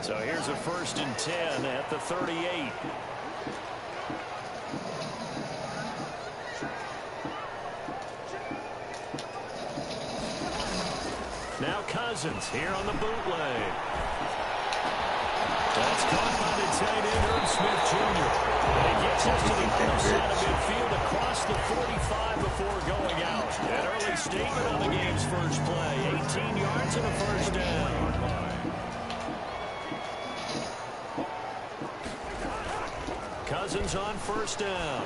So here's a 1st and 10 at the 38. Now Cousins here on the bootleg. That's caught by the tight end, Herb Smith Jr. And he gets us to the other side of midfield across the 45 before going out. An early statement on the game's first play. 18 yards and a 1st down. Cousins on 1st down.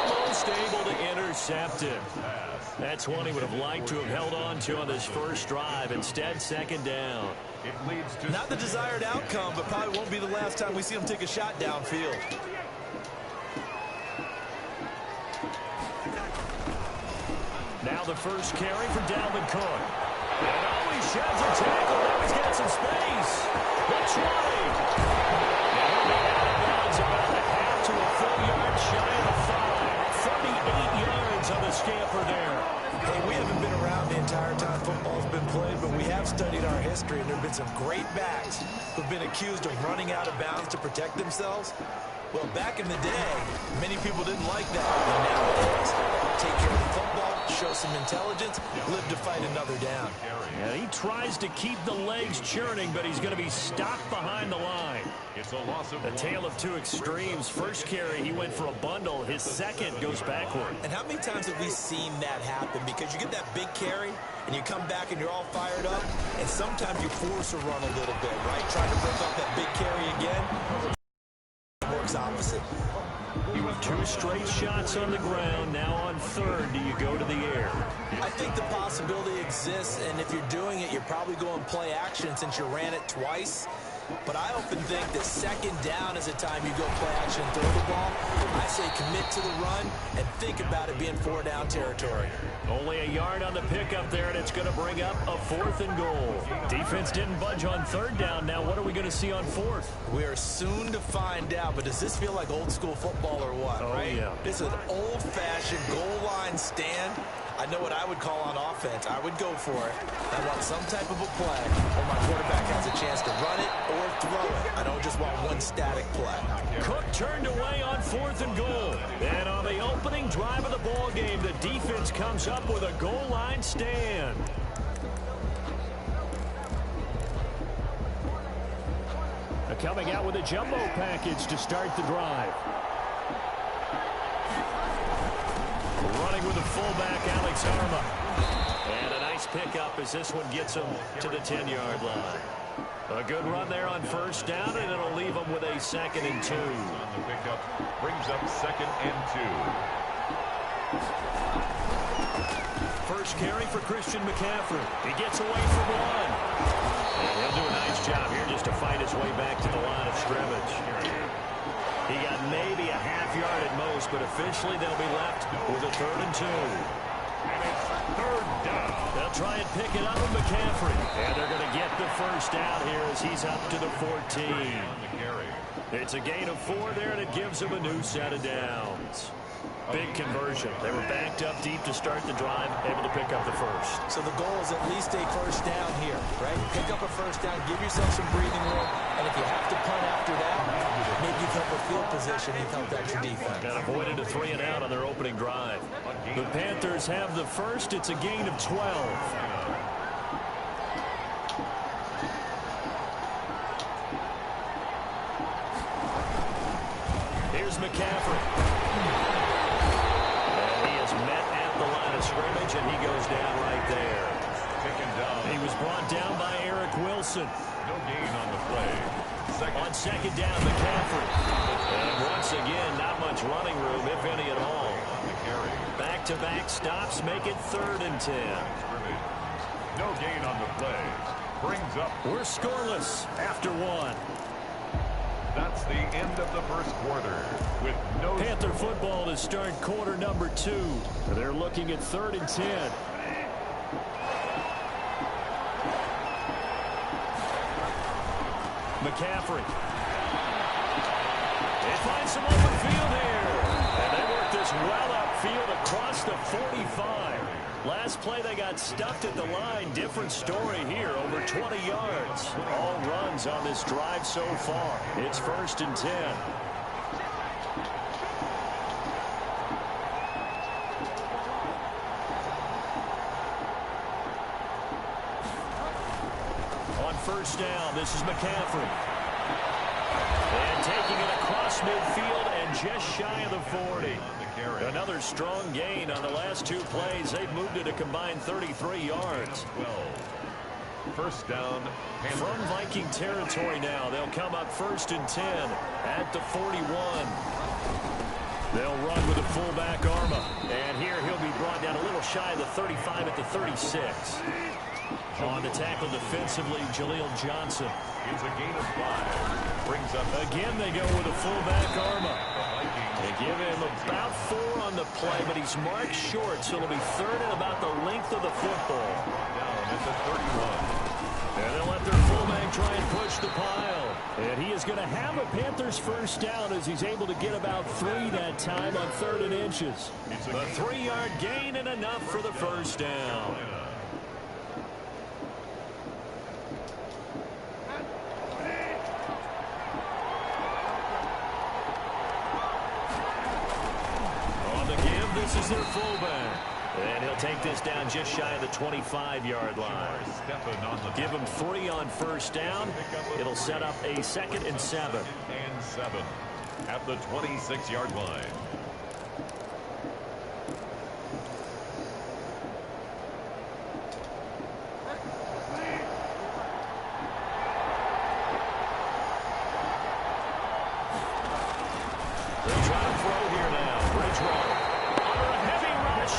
Almost able to intercept him. That's one he would have liked to have held on to on this first drive. Instead, 2nd down. It leads to not the desired outcome, but probably won't be the last time we see him take a shot downfield. Now the first carry for Dalvin Cook. And oh, he sheds a tackle. Now he's got some space. That's right. Now he'll be out of bounds about a half to a full yard shy of 5. 38 yards on the scamper there. Hey, we haven't been around the entire time football's been played, but we have studied our history, and there have been some great backs who've been accused of running out of bounds to protect themselves. Well, back in the day, many people didn't like that. But nowadays, take care of the football, show some intelligence, live to fight another down. Yeah, he tries to keep the legs churning, but he's going to be stopped behind the line. it's a loss of A tale of two extremes. First carry, he went for a bundle. His second goes backward. And how many times have we seen that happen? Because you get that big carry, and you come back and you're all fired up, and sometimes you force a run a little bit, right? Trying to break off that big carry again. Works opposite. 2 straight shots on the ground. Now on 3rd, do you go to the air? I think the possibility exists, and if you're doing it, you're probably going play action since you ran it twice. But I often think that 2nd down is a time you go play action and throw the ball. I say commit to the run and think about it being 4-down territory. Only a yard on the pickup there, and it's going to bring up a 4th and goal. Defense didn't budge on 3rd down. Now what are we going to see on 4th? We are soon to find out, but does this feel like old school football or what, right? Yeah. This is an old-fashioned goal line stand. I know what I would call on offense. I would go for it. I want some type of a play where my quarterback has a chance to run it or throw it. I don't just want one static play. Cook turned away on 4th and goal. And on the opening drive of the ball game, the defense comes up with a goal line stand. Coming out with a jumbo package to start the drive. Running with the fullback, Alex Arma. And a nice pickup as this one gets him to the 10-yard line. A good run there on 1st down, and it'll leave him with a 2nd and 2. on the pickup, brings up 2nd and 2. First carry for Christian McCaffrey. He gets away from one. And he'll do a nice job here just to fight his way back to the line of scrimmage. He got maybe a half yard at most, but officially they'll be left with a 3rd and 2. And it's 3rd down. They'll try and pick it up with McCaffrey. And they're going to get the 1st down here as he's up to the 14. On the carry. It's a gain of 4 there, and it gives him a new set of downs. Big conversion. They were backed up deep to start the drive, able to pick up the 1st. So the goal is at least a 1st down here, right? Pick up a 1st down, give yourself some breathing room, and if you have to punt after that, maybe you've helped with field position, you've helped out your defense. And avoided a 3 and out on their opening drive. The Panthers have the 1st. It's a gain of 12. Here's McCaffrey. Scrimmage, and he goes down right there. He was brought down by Eric Wilson. No gain on the play. On 2nd down, McCaffrey. And once again, not much running room, if any at all. Back-to-back stops make it 3rd and 10. No gain on the play. Brings up. We're scoreless after 1. That's the end of the 1st quarter with no. Panther football to start quarter number 2. They're looking at 3rd and 10. McCaffrey. They find some open field here. And they work this well upfield across the 45. Last play, they got stuffed at the line. Different story here, over 20 yards. All runs on this drive so far. It's 1st and 10. On 1st down, this is McCaffrey. And taking it across midfield and just shy of the 40. Another strong gain on the last 2 plays. They've moved it a combined 33 yards. 12. 1st down. From Viking territory now. They'll come up 1st and 10 at the 41. They'll run with a fullback Arma. And here he'll be brought down a little shy of the 35 at the 36. On the tackle defensively, Jaleel Johnson. It's a gain of 5. Brings up again. They go with a fullback Arma. They give him about 4 on the play, but he's marked short, so it'll be 3rd and about the length of the football. Down at the 31. And they'll let their fullback try and push the pile. And he is going to have a Panthers 1st down as he's able to get about 3 that time on 3rd and inches. A 3-yard gain and enough for the 1st down. This is their fullback. And he'll take this down just shy of the 25-yard line. Give him 3 on 1st down. It'll set up a 2nd and 7. And 7 at the 26-yard line. They'll try to throw here now. Bridgewater.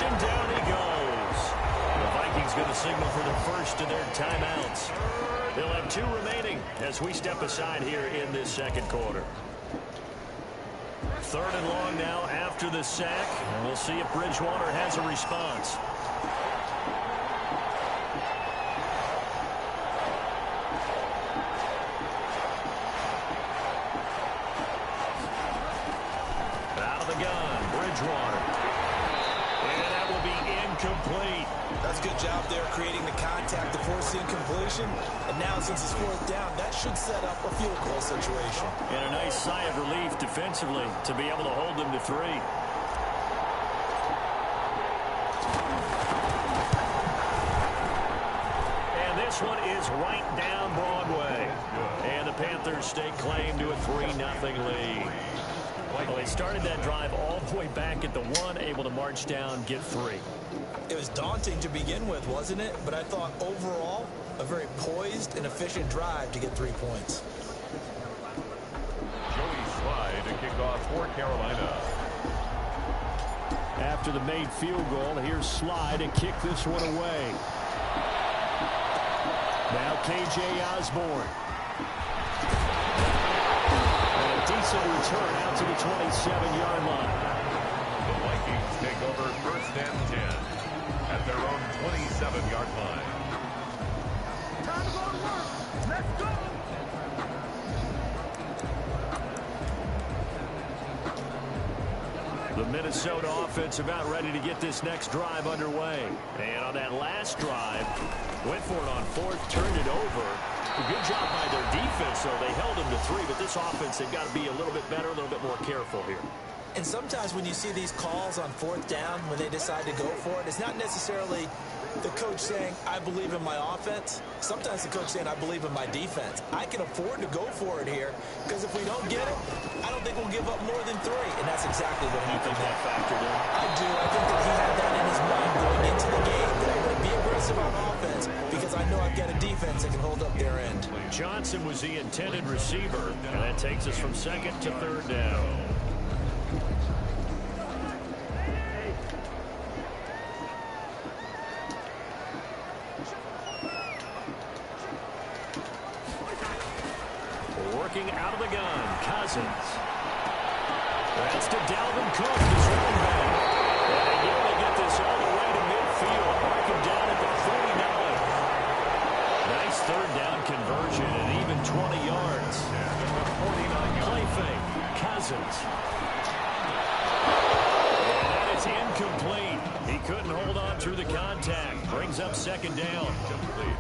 And down he goes. The Vikings going to signal for the first of their timeouts. They'll have 2 remaining as we step aside here in this 2nd quarter. 3rd and long now after the sack. And we'll see if Bridgewater has a response. Out of the gun, Bridgewater. Complete. That's a good job there creating the contact to force the incompletion. And now since it's 4th down, that should set up a field goal situation. And a nice sigh of relief defensively to be able to hold them to 3. And this one is right down Broadway. And the Panthers stake claim to a 3-0 lead. Well, they started that drive all the way back at the 1, able to march down, get 3. It was daunting to begin with, wasn't it? But I thought overall, a very poised and efficient drive to get 3 points. Joey Slye to kick off for Carolina. After the made field goal, here's Slye to kick this one away. Now K.J. Osborne. And a decent return out to the 27-yard line. The Vikings take over 1st and 10 at their own 27-yard line. Time to go to work. Let's go. The Minnesota offense about ready to get this next drive underway. And on that last drive, went for it on 4th, turned it over. A good job by their defense, though. They held them to 3, but this offense, they've got to be a little bit better, a little bit more careful here. And sometimes when you see these calls on 4th down, when they decide to go for it, it's not necessarily the coach saying, I believe in my offense. Sometimes the coach saying, I believe in my defense. I can afford to go for it here, because if we don't get it, I don't think we'll give up more than 3. And that's exactly what happened. You think that factored in? I do. I think that he had that in his mind going into the game, that I'm going to be aggressive on offense because I know I've got a defense that can hold up their end. Johnson was the intended receiver, and that takes us from 2nd to 3rd down. Working out of the gun, Cousins. That's to Dalvin Cook, this running back. And again, they get this all the way to midfield. Mark him down at the 49. Nice 3rd down conversion and even 20 yards. Play fake, Cousins. And that is incomplete. He couldn't hold on through the contact. brings up second down.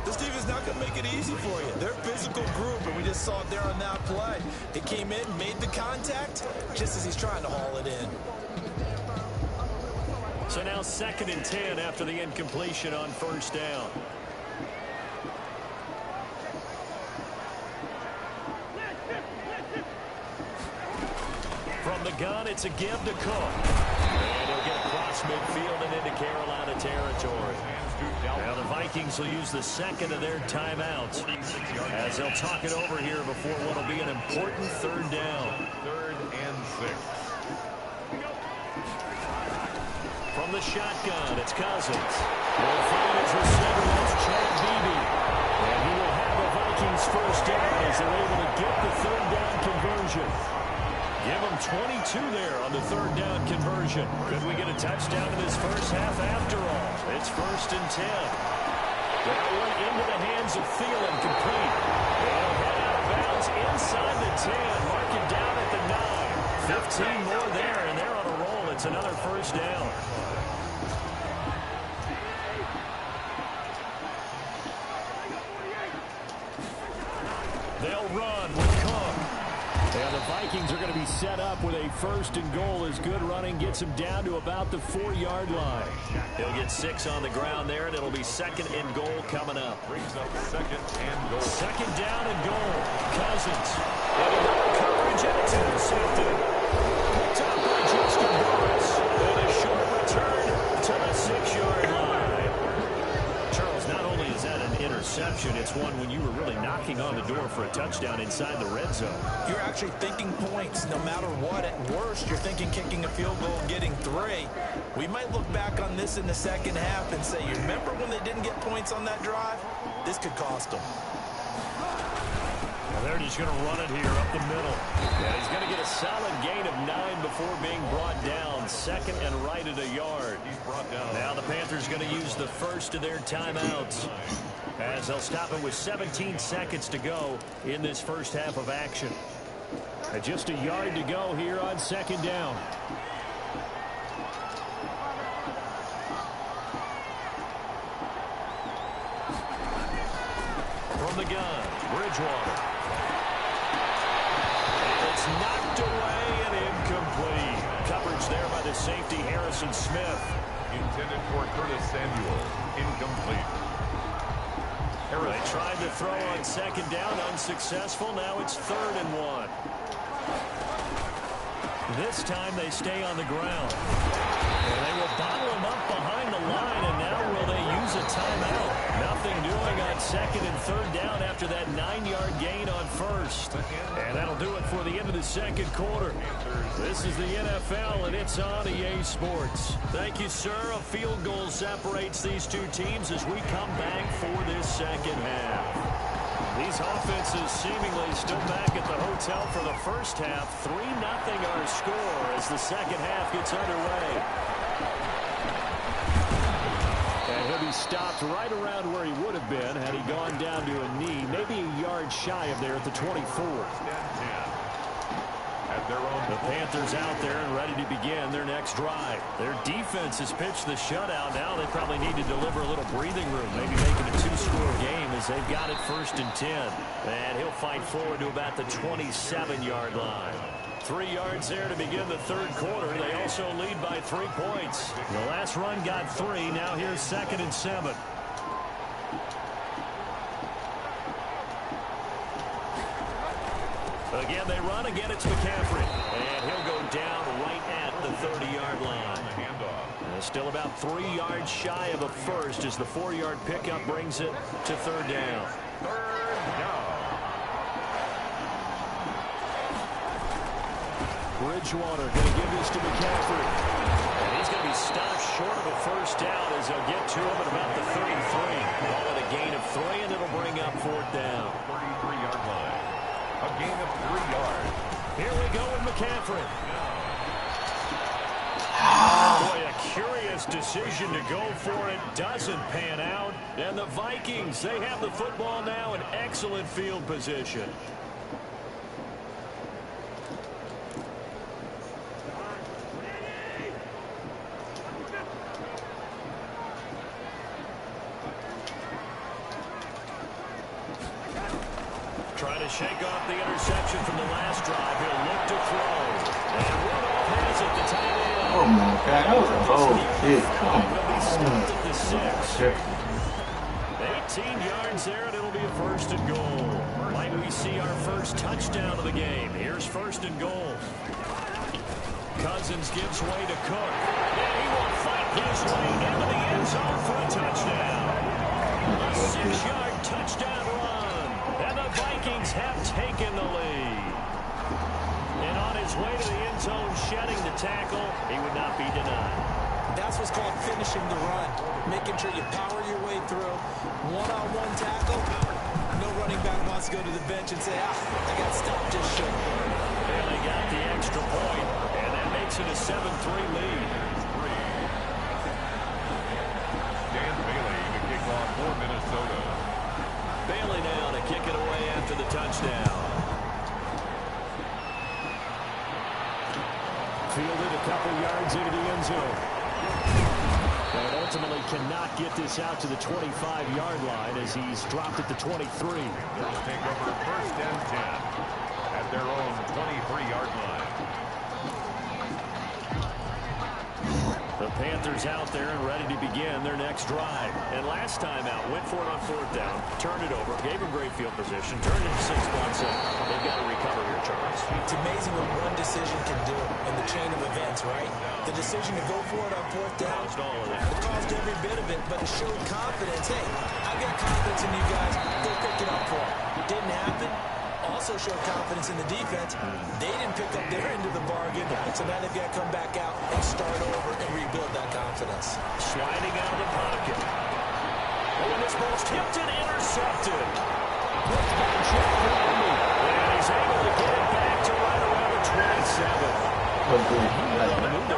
This team is not going to make it easy for you. They're a physical group, and we just saw it there on that play. He came in, made the contact, just as he's trying to haul it in. So now 2nd and 10 after the incompletion on first down. From the gun, it's a give to Cook. And he'll get across midfield and into Carolina territory. Now the Vikings will use the second of their timeouts as they'll talk it over here before what will be an important third down. 3rd and 6. From the shotgun, it's Cousins. Will find his receiver, that's Chad Beebe. And he will have the Vikings first down as they're able to get the third down conversion. Give them 22 there on the third down conversion. Could we get a touchdown in this first half after all? It's 1st and 10. That one into the hands of Thielen, complete. They'll head out of bounds inside the 10. Mark it down at the 9. 15 more there, and they're on a roll. It's another first down. They'll run with Cook. And the Vikings are going to be set up with a 1st and goal as good running gets him down to about the 4-yard line. He'll get 6 on the ground there, and it'll be 2nd and goal coming up. Brings up 2nd and goal. 2nd down and goal. Cousins. Coverage and it's intercepted. Top by Justin Burris. And a short return to the 6-yard line. Charles, not only is that an interception, it's one when you were really knocking on the door for a touchdown inside the red zone. You're actually thinking points no matter what. At worst, you're thinking kicking a field goal and getting 3. We might look back on this in the second half and say, you remember when they didn't get points on that drive? This could cost them. They're just going to run it here up the middle. Yeah, he's going to get a solid gain of 9 before being brought down. 2nd and right at a yard. He's brought down. Now the Panthers going to use the first of their timeouts as they'll stop it with 17 seconds to go in this first half of action. Just a yard to go here on 2nd down. From the gun, Bridgewater. It's knocked away and incomplete. Coverage there by the safety, Harrison Smith. Intended for Curtis Samuel. Incomplete. They tried to throw on 2nd down, unsuccessful. Now it's 3rd and 1. This time they stay on the ground. And they will bottle him up behind the line, and now will they use a timeout? Nothing doing on 2nd and 3rd down after that 9-yard gain on 1st. And that'll do it for the end of the 2nd quarter. This is the NFL, and it's on EA Sports. Thank you, sir. A field goal separates these two teams as we come back for this second half. These offenses seemingly still back at the hotel for the first half. 3-0 our score as the second half gets underway. And he'll be stopped right around where he would have been had he gone down to a knee, maybe a yard shy of there at the 24. The Panthers out there and ready to begin their next drive. Their defense has pitched the shutout. Now they probably need to deliver a little breathing room, maybe make it a 2-score game as they've got it 1st and 10. And he'll fight forward to about the 27-yard line. 3 yards there to begin the 3rd quarter. They also lead by 3 points. The last run got 3. Now here's 2nd and 7. Again, they run. Again, it's McCaffrey. And he'll go down right at the 30-yard line. Still about 3 yards shy of a first as the 4-yard pickup brings it to 3rd down. 3rd down. Bridgewater going to give this to McCaffrey. And he's going to be stopped short of a first down as they'll get to him at about the 33. Ball at a gain of 3, and it'll bring up 4th down. 33-yard line. A gain of 3 yards. Here we go with McCaffrey. Boy, a curious decision to go for it. Doesn't pan out. And the Vikings, they have the football now in excellent field position. Trying to shake off the interception from the last drive. He'll look to throw. And Rudolph has it, the tight end. Oh my God, that was a whole shit. He'll be stopped at the 6. Shit. 18 yards there, and it'll be a first and goal. Might we see our first touchdown of the game? Here's first and goal. Cousins gives way to Cook. And he will fight his way into the end zone for a touchdown. A 6-yard touchdown run. And the Vikings have taken the lead. And on his way to the end zone, shedding the tackle, he would not be denied. That's what's called finishing the run. Making sure you power your way through. One-on-one tackle. No running back wants to go to the bench and say, I got stopped just short. And they got the extra point, and that makes it a 7-3 lead. Dan Bailey to kick off for Minnesota. Bailey now to kick it away after the touchdown. Fielded a couple yards into the end zone. And ultimately cannot get this out to the 25-yard line as he's dropped at the 23. They'll take over first and 10 at their own 23-yard line. The Panthers out there and ready to begin their next drive. And last time out, went for it on 4th down, turned it over, gave him great field position, turned it to 6 points in. They've got to recover here, Charles. It's amazing what one decision can do in the chain of events, right? The decision to go for it on 4th down, Caused all of that. it caused every bit of it, but it showed confidence. Hey, I've got confidence in you guys. Go pick it up for it. Didn't happen. Also showed confidence in the defense. They didn't pick up their end of the bargain, so now they've got to come back out and start over and rebuild that confidence. Sliding out of the pocket. Oh, and this ball's tipped and intercepted. Picked by Jeff Gladney. And he's able to get it back to right around the 27.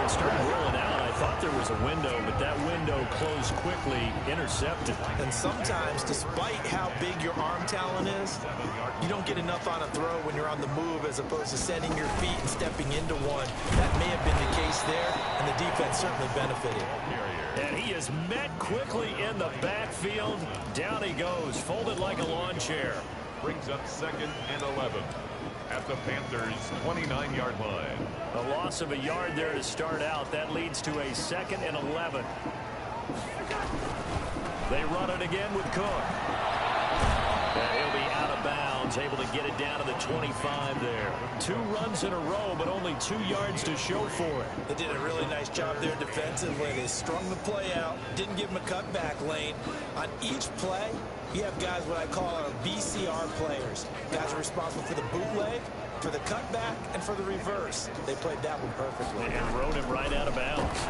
It started rolling out. I thought there was a window, but that window closed quickly, intercepted. And sometimes, despite how big your arm talent is, you don't get enough on a throw when you're on the move as opposed to setting your feet and stepping into one. That may have been the case there, and the defense certainly benefited. And he is met quickly in the backfield. Down he goes, folded like a lawn chair. Brings up 2nd and 11 at the Panthers' 29-yard line. A loss of a yard there to start out. That leads to a 2nd and 11. They run it again with Cook. And he'll be out of bounds, able to get it down to the 25 there. 2 runs in a row, but only 2 yards to show for it. They did a really nice job there defensively. They strung the play out, didn't give him a cutback lane. On each play, you have guys what I call our BCR players. Guys are responsible for the bootleg, for the cutback, and for the reverse. They played that one perfectly. And rode him right out of bounds.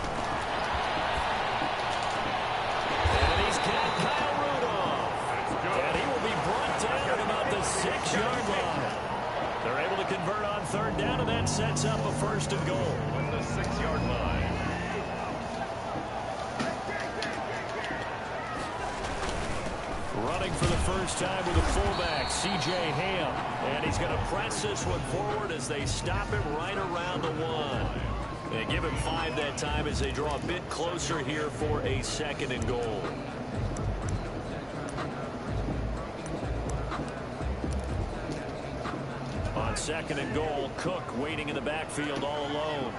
And he's got Kyle Rudolph. And he will be brought down at about the 6-yard line. They're able to convert on 3rd down, and that sets up a 1st and goal. At the 6-yard line. Running for the first time with a fullback, C.J. Ham. And he's going to press this one forward as they stop it right around the 1. They give him 5 that time as they draw a bit closer here for a 2nd and goal. On 2nd and goal, Cook waiting in the backfield all alone.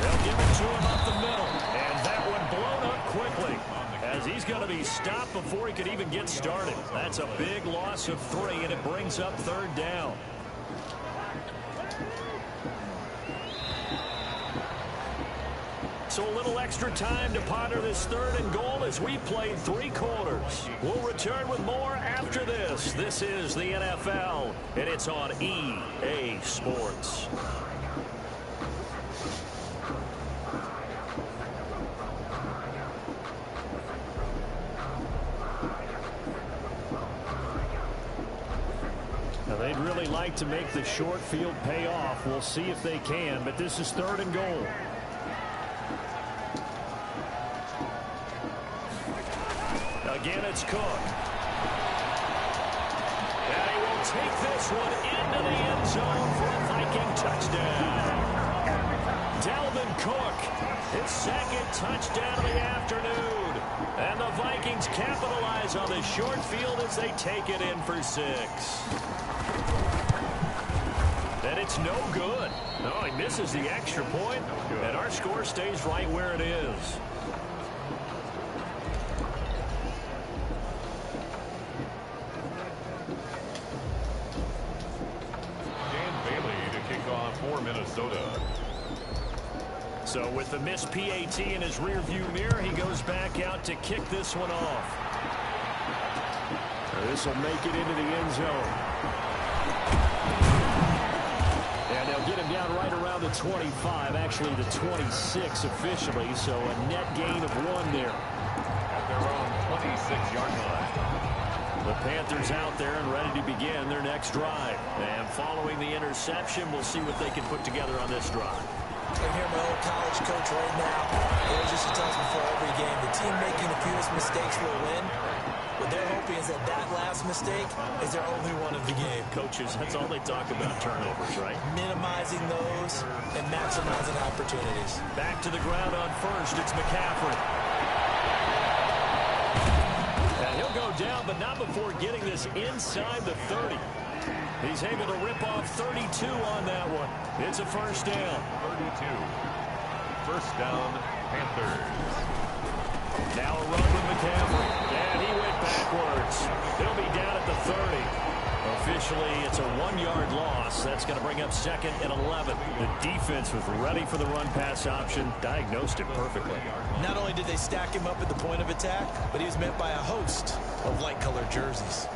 They'll give it to him up the middle. And that one blown up quickly as he's going to be stopped before he could even get started. That's a big loss of 3, and it brings up 3rd down. So a little extra time to ponder this 3rd and goal as we played 3 quarters. We'll return with more after this. This is the NFL, and it's on EA Sports. Now they'd really like to make the short field pay off. We'll see if they can, but this is 3rd and goal. Again, it's Cook. And he will take this one into the end zone for a Viking touchdown. Dalvin Cook His second touchdown of the afternoon. And the Vikings capitalize on the short field as they take it in for 6. And it's no good. No, he misses the extra point, and our score stays right where it is. Dan Bailey to kick off for Minnesota. So with the missed PAT in his rearview mirror, he goes back out to kick this one off. This will make it into the end zone. And they'll get him down right around the 25, actually the 26 officially, so a net gain of 1 there. At their own 26-yard line. The Panthers out there and ready to begin their next drive. And following the interception, we'll see what they can put together on this drive. I hear my old college coach right now. He just tells us before every game, the team making the fewest mistakes will win. What they're hoping is that that last mistake is their only one of the game. Coaches, that's all they talk about, turnovers, right? Minimizing those and maximizing opportunities. Back to the ground on first. It's McCaffrey. And he'll go down, but not before getting this inside the 30. He's able to rip off 32 on that one. It's a first down. 32. First down, Panthers. Now a run with McCaffrey. And he went backwards. He'll be down at the 30. Officially, it's a 1-yard loss. That's going to bring up 2nd and 11. The defense was ready for the run-pass option. Diagnosed it perfectly. Not only did they stack him up at the point of attack, but he was met by a host of light-colored jerseys.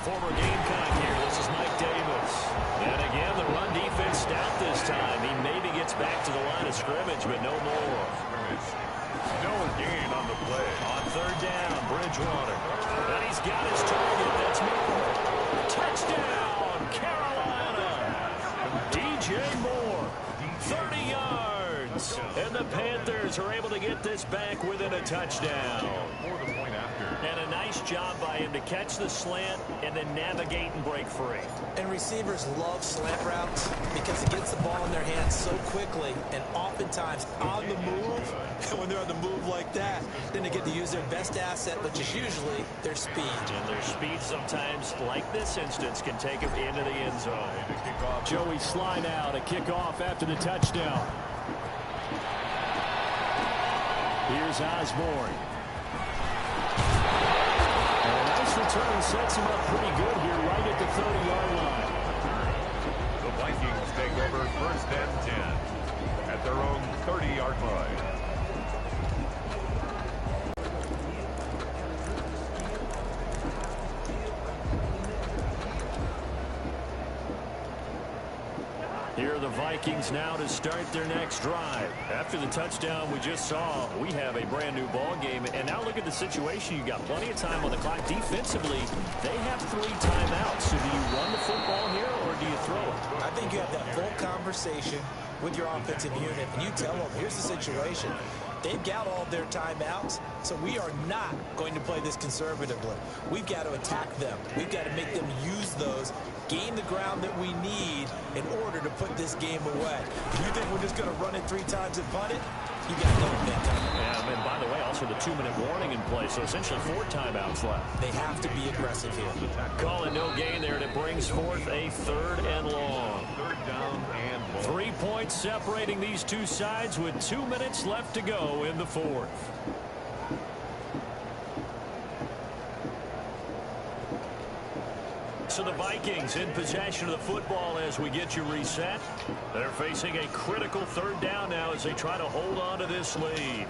Former Gamecock here. This is Mike Davis. And again, the run defense stout this time. He maybe gets back to the line of scrimmage, but no more. No gain on the play. On 3rd down, Bridgewater. And he's got his target. That's Moore. Touchdown, Carolina. DJ Moore, 30 yards. And the Panthers are able to get this back within a touchdown. For the point after. And a nice job by him to catch the slant and then navigate and break free. And receivers love slant routes because it gets the ball in their hands so quickly and oftentimes on the move. And when they're on the move like that, then they get to use their best asset, which is usually their speed. And their speed sometimes, like this instance, can take them into the end zone. Joey Sly now to kick off after the touchdown. Here's Osborne. And a nice return sets him up pretty good here right at the 30-yard line. The Vikings take over 1st and 10 at their own 30-yard line. Here are the Vikings now to start their next drive. After the touchdown we just saw, we have a brand new ball game. And now look at the situation. You've got plenty of time on the clock. Defensively, they have 3 timeouts. So do you run the football here or do you throw it? I think you have that full conversation with your offensive unit, and you tell them, here's the situation. They've got all their timeouts, so we are not going to play this conservatively. We've got to attack them. We've got to make them use those, gain the ground that we need in order to put this game away. If you think we're just going to run it 3 times and punt it, you got nothing coming. Yeah, and by the way, also the 2-minute warning in play, so essentially 4 timeouts left. They have to be aggressive here. Calling no gain there, and it brings forth a 3rd and long. 3rd down and ball. 3 points separating these two sides with 2 minutes left to go in the 4th. So the Vikings in possession of the football as we get you reset. They're facing a critical 3rd down now as they try to hold on to this lead.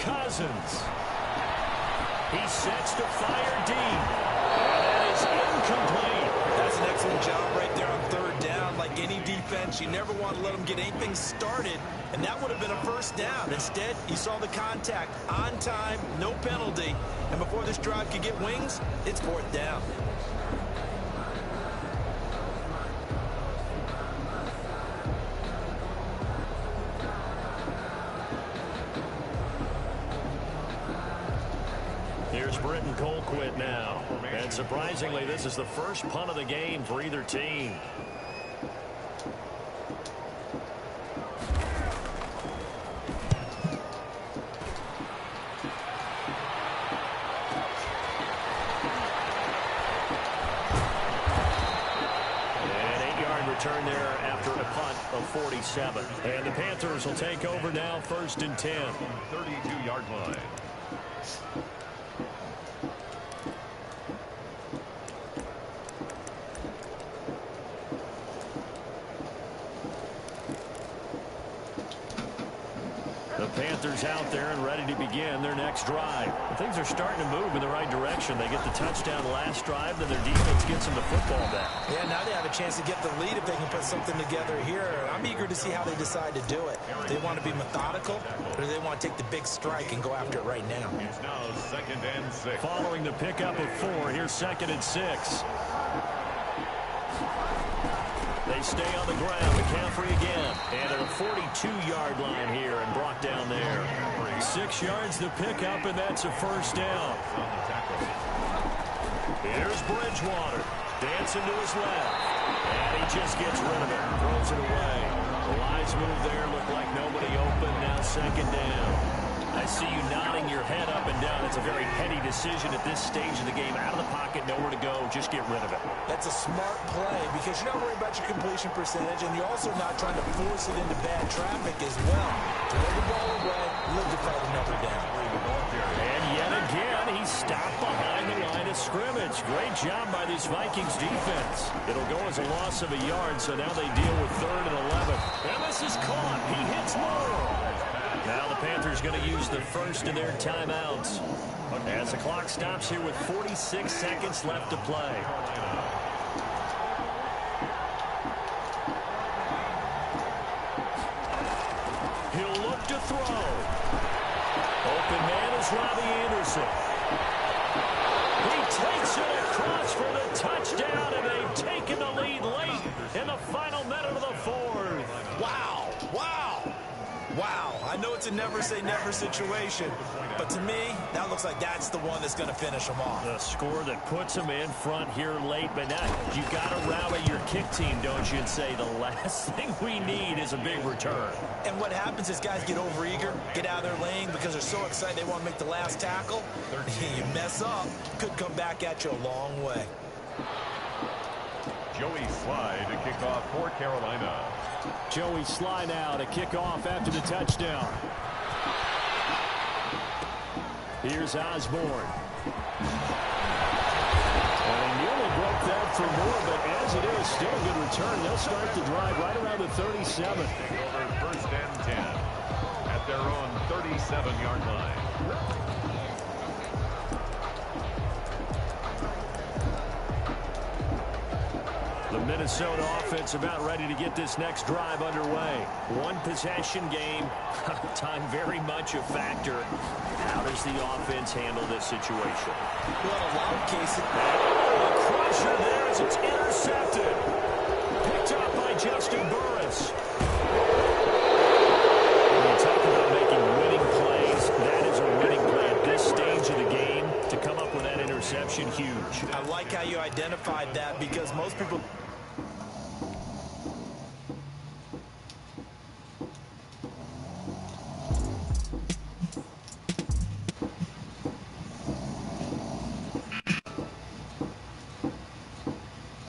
Cousins. He sets to fire deep. And that is incomplete. That's an excellent job right there on third down. Like any defense, you never want to let them get anything started, and that would have been a first down. Instead, you saw the contact on time, no penalty, and before this drive could get wings, it's fourth down. Here's Britton Colquitt now. And surprisingly, this is the first punt of the game for either team. An 8-yard return there after a punt of 47. And the Panthers will take over now, 1st and 10. 32-yard line. The Panthers out there and ready to begin their next drive. Things are starting to move in the right direction. They get the touchdown last drive, then their defense gets them the football back. Yeah, now they have a chance to get the lead if they can put something together here. I'm eager to see how they decide to do it. Do they want to be methodical, or do they want to take the big strike and go after it right now? It's now 2nd and 6. Following the pickup of 4, here's 2nd and 6. They stay on the ground. McCaffrey again. And at a 42-yard line here and brought down there. 6 yards the pickup, and that's a first down. Here's Bridgewater. Dancing to his left. And he just gets rid of it. Throws it away. The wise move there. Looked like nobody open. Now 2nd down. I see you nodding your head up and down. It's a very heady decision at this stage of the game. Out of the pocket, nowhere to go. Just get rid of it. That's a smart play because you're not worried about your completion percentage, and you're also not trying to force it into bad traffic as well. Throw the ball away, live to fight another down. And yet again, he's stopped behind the line of scrimmage. Great job by this Vikings defense. It'll go as a loss of a yard, so now they deal with 3rd and 11. And this is caught. He hits Moore. Now the Panthers going to use the first of their timeouts as the clock stops here with 46 seconds left to play. He'll look to throw. Open man is Robbie Anderson. He takes it across for the touchdown, and they've taken the lead late in the final minute of the 4th. Wow, wow. Wow, I know it's a never-say-never situation, but to me, that looks like that's the one that's going to finish them off. The score that puts them in front here late, but now you got to rally your kick team, don't you, and say the last thing we need is a big return. And what happens is guys get overeager, get out of their lane because they're so excited they want to make the last tackle. You mess up, could come back at you a long way. Joey Slye to kick off for Carolina. Joey Slye now to kick off after the touchdown. Here's Osborne. And he nearly broke that for Moore, but as it is, still a good return. They'll start the drive right around the 37. Over 1st and 10 at their own 37-yard line. The Minnesota offense about ready to get this next drive underway. One possession game. Time very much a factor. How does the offense handle this situation? Well, in a lot of cases, A crusher there as it's intercepted. Picked up by Justin Burris. When you talk about making winning plays, that is a winning play at this stage of the game. To come up with that interception, huge. I like how you identified that because most people